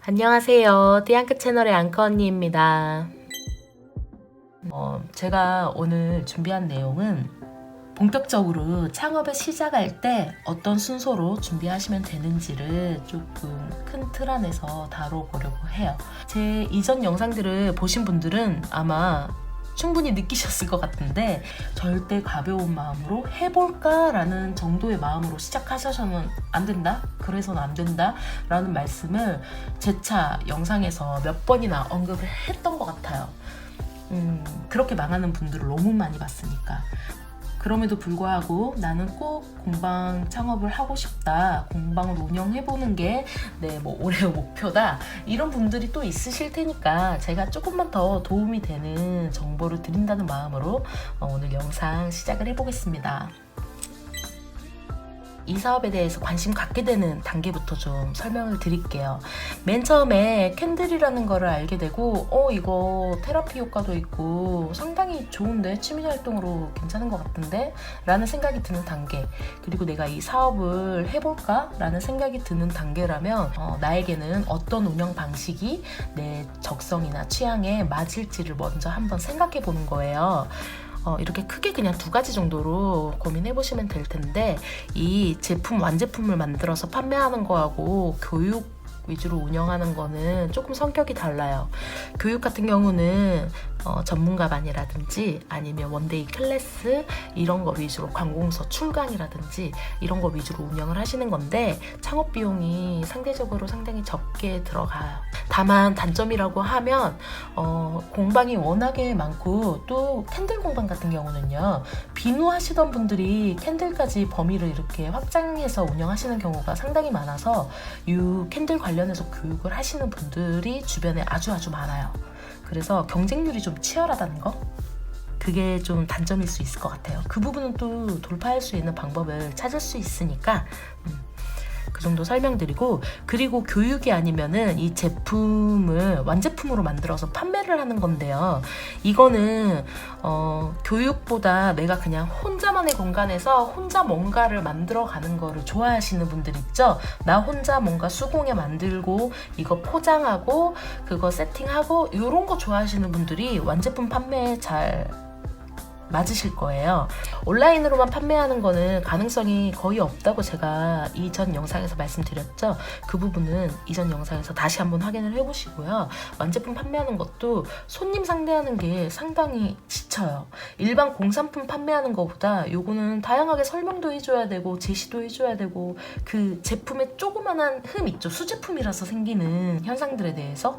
안녕하세요. 띠앙크 채널의 앙커 언니입니다. 제가 오늘 준비한 내용은 본격적으로 창업을 시작할 때 어떤 순서로 준비하시면 되는지를 조금 큰 틀 안에서 다뤄보려고 해요. 제 이전 영상들을 보신 분들은 아마 충분히 느끼셨을 것 같은데 절대 가벼운 마음으로 해볼까 라는 정도의 마음으로 시작하셔서는 안 된다? 그래서는 안 된다? 라는 말씀을 재차 영상에서 몇 번이나 언급을 했던 것 같아요. 그렇게 망하는 분들을 너무 많이 봤으니까. 그럼에도 불구하고 나는 꼭 공방 창업을 하고 싶다, 공방을 운영해보는 게 내 올해의 목표다, 이런 분들이 또 있으실 테니까 제가 조금만 더 도움이 되는 정보를 드린다는 마음으로 오늘 영상 시작을 해보겠습니다. 이 사업에 대해서 관심 갖게 되는 단계부터 좀 설명을 드릴게요. 맨 처음에 캔들이라는 거를 알게 되고 이거 테라피 효과도 있고 상당히 좋은데, 취미활동으로 괜찮은 것 같은데? 라는 생각이 드는 단계, 그리고 내가 이 사업을 해볼까? 라는 생각이 드는 단계라면 나에게는 어떤 운영 방식이 내 적성이나 취향에 맞을지를 먼저 한번 생각해 보는 거예요. 이렇게 크게 그냥 두 가지 정도로 고민해 보시면 될 텐데, 이 제품, 완제품을 만들어서 판매하는 거하고 교육 위주로 운영하는 거는 조금 성격이 달라요. 교육 같은 경우는 전문가반이라든지 아니면 원데이 클래스 이런 거 위주로, 관공서 출강이라든지 이런 거 위주로 운영을 하시는 건데, 창업 비용이 상대적으로 상당히 적게 들어가요. 다만 단점이라고 하면 공방이 워낙에 많고, 또 캔들 공방 같은 경우는요, 비누하시던 분들이 캔들까지 범위를 이렇게 확장해서 운영하시는 경우가 상당히 많아서 이 캔들 관련해서 교육을 하시는 분들이 주변에 아주 많아요. 그래서 경쟁률이 좀 치열하다는 거? 그게 좀 단점일 수 있을 것 같아요. 그 부분은 또 돌파할 수 있는 방법을 찾을 수 있으니까 그 정도 설명드리고, 그리고 교육이 아니면은 이 제품을 완제품으로 만들어서 판매를 하는 건데요. 이거는 교육보다 내가 그냥 혼자만의 공간에서 혼자 뭔가를 만들어가는 거를 좋아하시는 분들 있죠. 나 혼자 뭔가 수공예 만들고 이거 포장하고 그거 세팅하고 이런 거 좋아하시는 분들이 완제품 판매에 잘 맞으실 거예요. 온라인으로만 판매하는 거는 가능성이 거의 없다고 제가 이전 영상에서 말씀드렸죠. 그 부분은 이전 영상에서 다시 한번 확인을 해보시고요. 완제품 판매하는 것도 손님 상대하는 게 상당히 지쳐요. 일반 공산품 판매하는 것보다 요거는 다양하게 설명도 해줘야 되고 제시도 해줘야 되고, 그 제품에 조그만한 흠 있죠. 수제품이라서 생기는 현상들에 대해서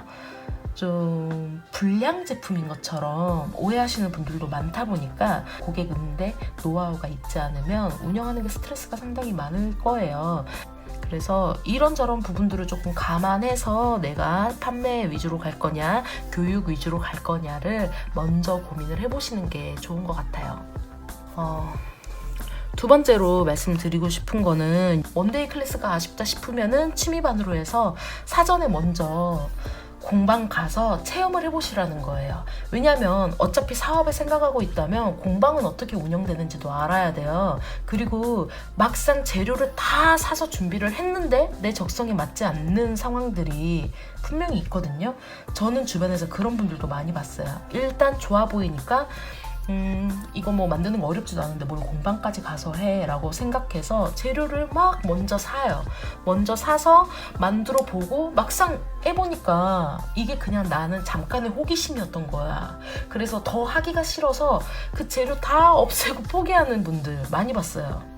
좀 불량 제품인 것처럼 오해하시는 분들도 많다 보니까, 고객인데 노하우가 있지 않으면 운영하는 게 스트레스가 상당히 많을 거예요. 그래서 이런저런 부분들을 조금 감안해서 내가 판매 위주로 갈 거냐, 교육 위주로 갈 거냐를 먼저 고민을 해보시는 게 좋은 것 같아요. 두 번째로 말씀드리고 싶은 거는, 원데이 클래스가 아쉽다 싶으면은 취미반으로 해서 사전에 먼저 공방 가서 체험을 해보시라는 거예요. 왜냐면 어차피 사업을 생각하고 있다면 공방은 어떻게 운영되는지도 알아야 돼요. 그리고 막상 재료를 다 사서 준비를 했는데 내 적성에 맞지 않는 상황들이 분명히 있거든요. 저는 주변에서 그런 분들도 많이 봤어요. 일단 좋아 보이니까 이거 만드는 거 어렵지도 않은데 뭘 공방까지 가서 해 라고 생각해서 재료를 막 먼저 사요. 먼저 사서 만들어 보고 막상 해보니까 이게 그냥 나는 잠깐의 호기심이었던 거야. 그래서 더 하기가 싫어서 그 재료 다 없애고 포기하는 분들 많이 봤어요.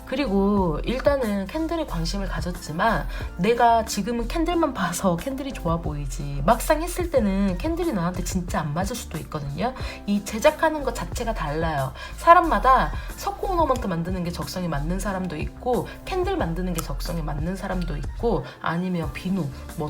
그리고 일단은 캔들에 관심을 가졌지만 내가 지금은 캔들만 봐서 캔들이 좋아 보이지, 막상 했을 때는 캔들이 나한테 진짜 안 맞을 수도 있거든요. 이 제작하는 것 자체가 달라요. 사람마다 석고 오너먼트 만드는 게 적성에 맞는 사람도 있고, 캔들 만드는 게 적성에 맞는 사람도 있고, 아니면 비누,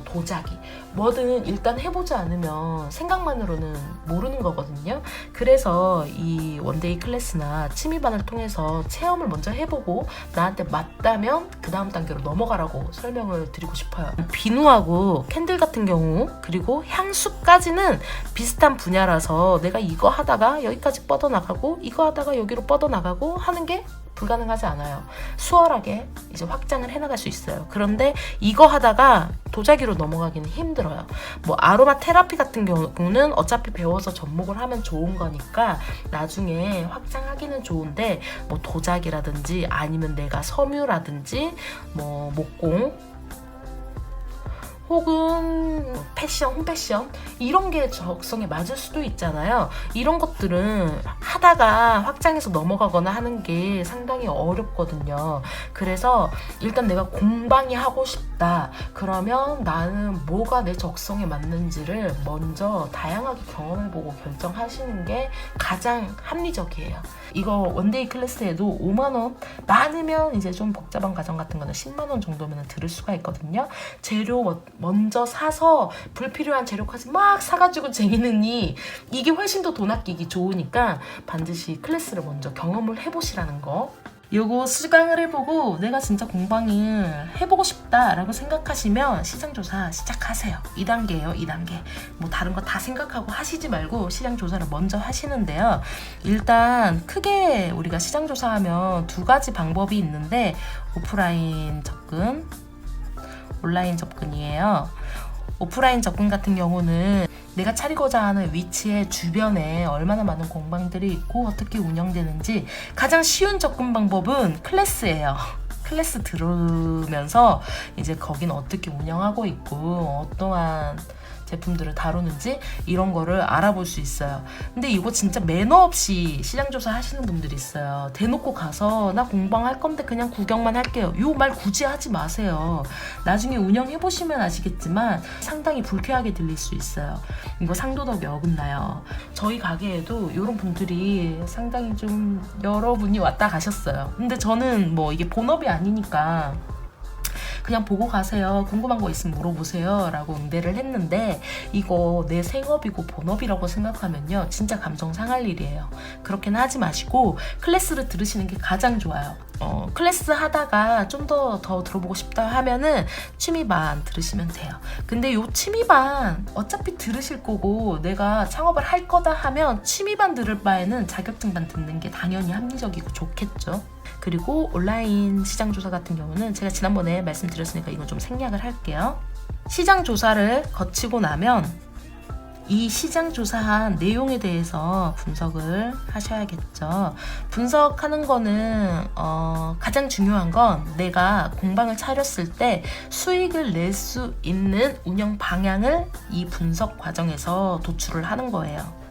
도자기, 뭐든 일단 해보지 않으면 생각만으로는 모르는 거거든요. 그래서 이 원데이 클래스나 취미반을 통해서 체험을 먼저 해보고 나한테 맞다면 그 다음 단계로 넘어가라고 설명을 드리고 싶어요. 비누하고 캔들 같은 경우, 그리고 향수까지는 비슷한 분야라서 내가 이거 하다가 여기까지 뻗어나가고 이거 하다가 여기로 뻗어나가고 하는 게 불가능하지 않아요. 수월하게 이제 확장을 해나갈 수 있어요. 그런데 이거 하다가 도자기로 넘어가기는 힘들어요. 뭐 아로마 테라피 같은 경우는 어차피 배워서 접목을 하면 좋은 거니까 나중에 확장하기는 좋은데 뭐 도자기라든지 아니면 내가 섬유라든지 뭐 목공 혹은 패션, 홈패션 이런 게 적성에 맞을 수도 있잖아요. 이런 것들은 하다가 확장해서 넘어가거나 하는 게 상당히 어렵거든요. 그래서 일단 내가 공방이 하고 싶다. 그러면 나는 뭐가 내 적성에 맞는지를 먼저 다양하게 경험해보고 결정하시는 게 가장 합리적이에요. 이거 원데이 클래스에도 5만원, 많으면 이제 좀 복잡한 과정 같은 거는 10만원 정도면 들을 수가 있거든요. 재료 먼저 사서 불필요한 재료까지 막 사가지고 쟁이느니 이게 훨씬 더 돈 아끼기 좋으니까 반드시 클래스를 먼저 경험을 해보시라는 거. 요거 수강을 해보고 내가 진짜 공방을 해보고 싶다라고 생각하시면 시장조사 시작하세요. 2단계예요. 2단계. 뭐 다른 거 다 생각하고 하시지 말고 시장조사를 먼저 하시는데요. 일단 크게 우리가 시장조사하면 두 가지 방법이 있는데 오프라인 접근, 온라인 접근이에요. 오프라인 접근 같은 경우는 내가 차리고자 하는 위치의 주변에 얼마나 많은 공방들이 있고 어떻게 운영되는지 가장 쉬운 접근 방법은 클래스예요. 클래스 들으면서 이제 거기는 어떻게 운영하고 있고 어떠한 제품들을 다루는지 이런 거를 알아볼 수 있어요. 근데 이거 진짜 매너 없이 시장조사 하시는 분들이 있어요. 대놓고 가서 나 공방할 건데 그냥 구경만 할게요. 요 말 굳이 하지 마세요. 나중에 운영해보시면 아시겠지만 상당히 불쾌하게 들릴 수 있어요. 이거 상도덕이 어긋나요. 저희 가게에도 이런 분들이 상당히 좀 여러분이 왔다 가셨어요. 근데 저는 뭐 이게 본업이 아니니까 그냥 보고 가세요. 궁금한 거 있으면 물어보세요. 라고 응대를 했는데 이거 내 생업이고 본업이라고 생각하면요. 진짜 감정 상할 일이에요. 그렇게는 하지 마시고 클래스를 들으시는 게 가장 좋아요. 클래스 하다가 좀 더 들어보고 싶다 하면은 취미반 들으시면 돼요. 근데 요 취미반 어차피 들으실 거고 내가 창업을 할 거다 하면 취미반 들을 바에는 자격증반 듣는 게 당연히 합리적이고 좋겠죠. 그리고 온라인 시장조사 같은 경우는 제가 지난번에 말씀드렸으니까 이건 좀 생략을 할게요. 시장조사를 거치고 나면 이 시장조사한 내용에 대해서 분석을 하셔야겠죠. 분석하는 거는 가장 중요한 건 내가 공방을 차렸을 때 수익을 낼 수 있는 운영 방향을 이 분석 과정에서 도출을 하는 거예요.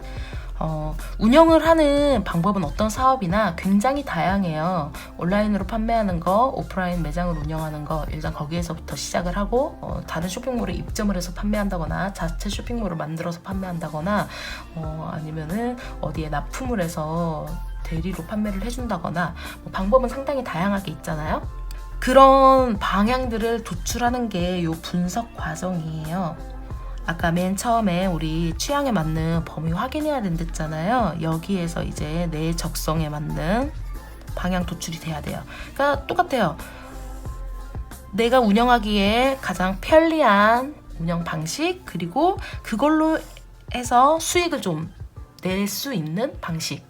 운영을 하는 방법은 어떤 사업이나 굉장히 다양해요. 온라인으로 판매하는 거, 오프라인 매장을 운영하는 거, 일단 거기에서부터 시작을 하고 다른 쇼핑몰에 입점을 해서 판매한다거나 자체 쇼핑몰을 만들어서 판매한다거나 아니면은 어디에 납품을 해서 대리로 판매를 해준다거나 방법은 상당히 다양하게 있잖아요. 그런 방향들을 도출하는 게 이 분석 과정이에요. 아까 맨 처음에 우리 취향에 맞는 범위 확인해야 된댔잖아요. 여기에서 이제 내 적성에 맞는 방향 도출이 돼야 돼요. 그러니까 똑같아요. 내가 운영하기에 가장 편리한 운영 방식, 그리고 그걸로 해서 수익을 좀 낼 수 있는 방식.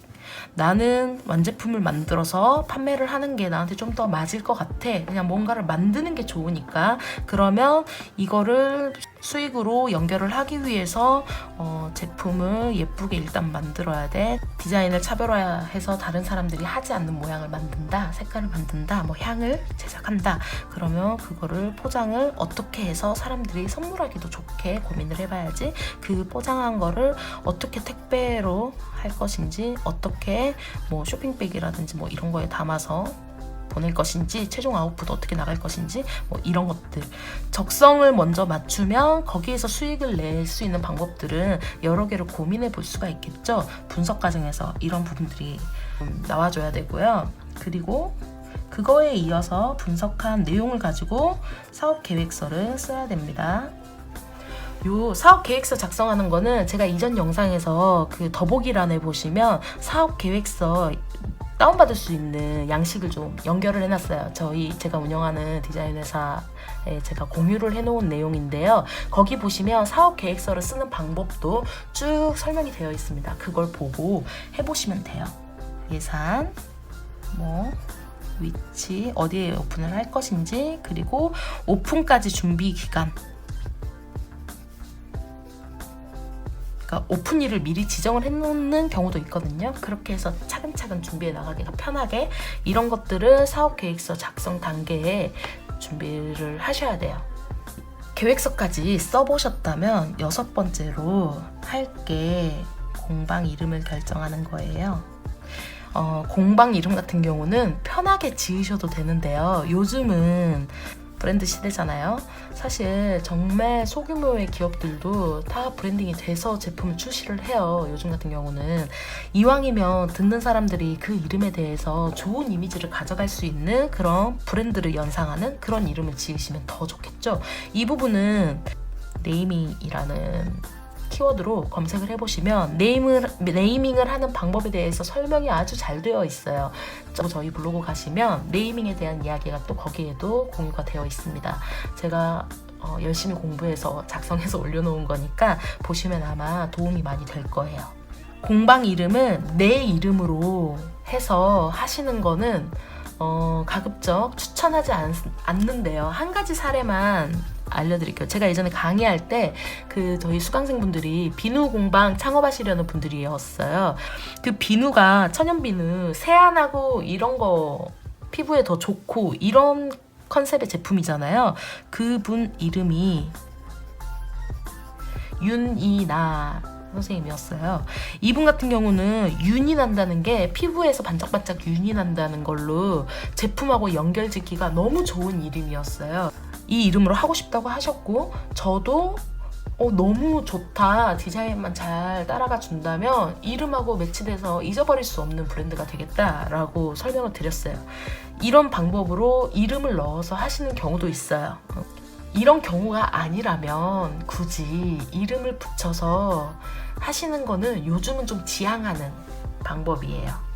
나는 완제품을 만들어서 판매를 하는 게 나한테 좀 더 맞을 것 같아. 그냥 뭔가를 만드는 게 좋으니까. 그러면 이거를 수익으로 연결을 하기 위해서 제품을 예쁘게 일단 만들어야 돼. 디자인을 차별화해서 다른 사람들이 하지 않는 모양을 만든다. 색깔을 만든다. 뭐 향을 제작한다. 그러면 그거를 포장을 어떻게 해서 사람들이 선물하기도 좋게 고민을 해봐야지. 그 포장한 거를 어떻게 택배로 할 것인지, 어떻게 뭐 쇼핑백이라든지 뭐 이런 거에 담아서 보낼 것인지, 최종 아웃풋 어떻게 나갈 것인지, 뭐 이런 것들 적성을 먼저 맞추면 거기에서 수익을 낼 수 있는 방법들은 여러 개를 고민해 볼 수가 있겠죠. 분석 과정에서 이런 부분들이 나와줘야 되고요. 그리고 그거에 이어서 분석한 내용을 가지고 사업 계획서를 써야 됩니다. 요 사업 계획서 작성하는 거는 제가 이전 영상에서 그 더보기란에 보시면 사업 계획서 다운받을 수 있는 양식을 좀 연결을 해놨어요. 제가 운영하는 디자인 회사에 제가 공유를 해놓은 내용인데요. 거기 보시면 사업 계획서를 쓰는 방법도 쭉 설명이 되어 있습니다. 그걸 보고 해보시면 돼요. 예산, 뭐 위치, 어디에 오픈을 할 것인지, 그리고 오픈까지 준비 기간, 오픈일을 미리 지정을 해놓는 경우도 있거든요. 그렇게 해서 차근차근 준비해 나가기가 편하게 이런 것들을 사업계획서 작성 단계에 준비를 하셔야 돼요. 계획서까지 써보셨다면 6번째로 할 게 공방 이름을 결정하는 거예요. 공방 이름 같은 경우는 편하게 지으셔도 되는데요. 요즘은 브랜드 시대잖아요. 사실 정말 소규모의 기업들도 다 브랜딩이 돼서 제품을 출시를 해요. 요즘 같은 경우는 이왕이면 듣는 사람들이 그 이름에 대해서 좋은 이미지를 가져갈 수 있는 그런 브랜드를 연상하는 그런 이름을 지으시면 더 좋겠죠. 이 부분은 네이밍이라는 키워드로 검색을 해보시면 네이밍을 하는 방법에 대해서 설명이 아주 잘 되어 있어요. 저희 블로그 가시면 네이밍에 대한 이야기가 또 거기에도 공유가 되어 있습니다. 제가 열심히 공부해서 작성해서 올려놓은 거니까 보시면 아마 도움이 많이 될 거예요. 공방 이름은 내 이름으로 해서 하시는 거는 가급적 추천하지 않는데요. 한 가지 사례만 알려드릴게요. 제가 예전에 강의할 때 저희 수강생분들이 비누 공방 창업하시려는 분들이었어요. 그 비누가 천연 비누 세안하고 이런 거 피부에 더 좋고 이런 컨셉의 제품이잖아요. 그분 이름이 윤이나 선생님이었어요. 이분 같은 경우는 윤이 난다는 게 피부에서 반짝반짝 윤이 난다는 걸로 제품하고 연결짓기가 너무 좋은 이름이었어요. 이 이름으로 하고 싶다고 하셨고 저도 너무 좋다, 디자인만 잘 따라가 준다면 이름하고 매치돼서 잊어버릴 수 없는 브랜드가 되겠다라고 설명을 드렸어요. 이런 방법으로 이름을 넣어서 하시는 경우도 있어요. 이런 경우가 아니라면 굳이 이름을 붙여서 하시는 거는 요즘은 좀 지양하는 방법이에요.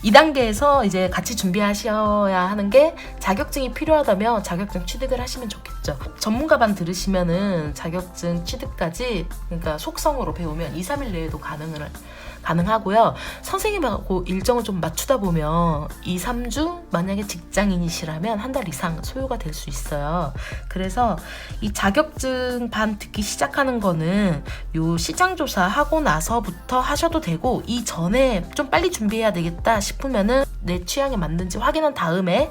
2단계에서 이제 같이 준비하셔야 하는 게 자격증이 필요하다면 자격증 취득을 하시면 좋겠죠. 전문가반 들으시면은 자격증 취득까지, 그러니까 속성으로 배우면 2, 3일 내에도 가능하고요. 선생님하고 일정을 좀 맞추다 보면 2, 3주 만약에 직장인이시라면 한 달 이상 소요가 될 수 있어요. 그래서 이 자격증 반 듣기 시작하는 거는 요 시장조사 하고 나서부터 하셔도 되고, 이 전에 좀 빨리 준비해야 되겠다 싶으면은 내 취향에 맞는지 확인한 다음에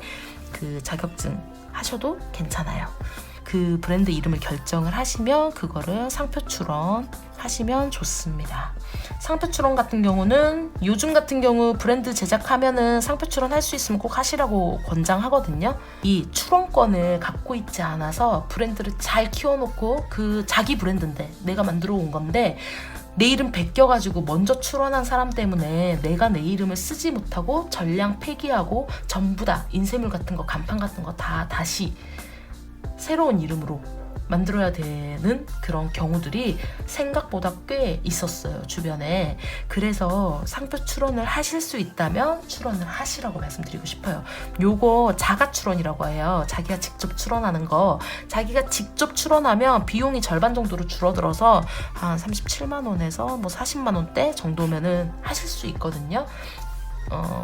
그 자격증 하셔도 괜찮아요. 그 브랜드 이름을 결정을 하시면 그거를 상표 출원 하시면 좋습니다. 상표 출원 같은 경우는 요즘 같은 경우 브랜드 제작하면은 상표 출원 할 수 있으면 꼭 하시라고 권장하거든요. 이 출원권을 갖고 있지 않아서 브랜드를 잘 키워놓고 자기 브랜드인데 내가 만들어 온 건데 내 이름 베껴가지고 먼저 출원한 사람 때문에 내가 내 이름을 쓰지 못하고 전량 폐기하고 전부 다 인쇄물 같은 거, 간판 같은 거 다 다시 새로운 이름으로 만들어야 되는 그런 경우들이 생각보다 꽤 있었어요, 주변에. 그래서 상표 출원을 하실 수 있다면 출원을 하시라고 말씀드리고 싶어요. 요거 자가 출원이라고 해요. 자기가 직접 출원하는 거. 자기가 직접 출원하면 비용이 절반 정도로 줄어들어서 한 37만 원에서 뭐 40만 원대 정도면은 하실 수 있거든요.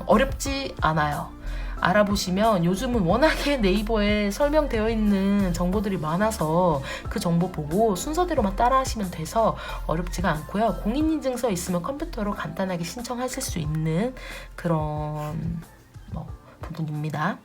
어렵지 않아요. 알아보시면 요즘은 워낙에 네이버에 설명되어 있는 정보들이 많아서 그 정보 보고 순서대로만 따라 하시면 돼서 어렵지가 않고요. 공인인증서 있으면 컴퓨터로 간단하게 신청하실 수 있는 그런 부분입니다.